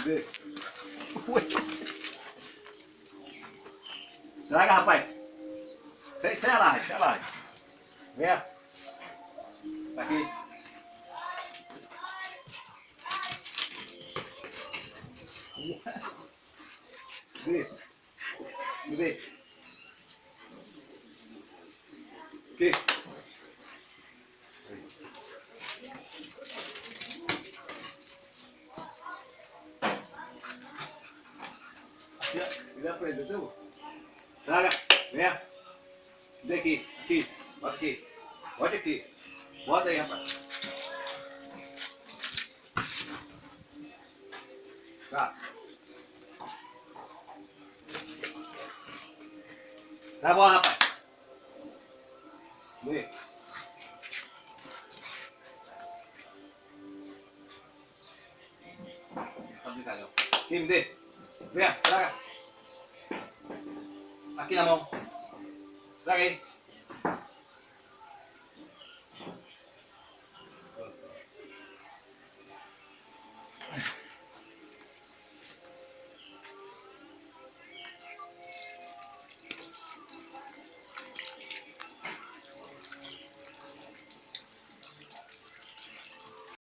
Vê. Traga, rapaz. Sem alarme, sem alarme. Venha. Aqui. Vê. Vê. Aqui. Vira pra ele, viu? Traga, venha. Vem aqui, aqui, bota aqui. Bota aqui. Bota aí, rapaz. Tá. Tá bom, rapaz. Vem. Tá brincalhão. Aqui, me dê. Venha, traga. Aqui na mão. Traga aí.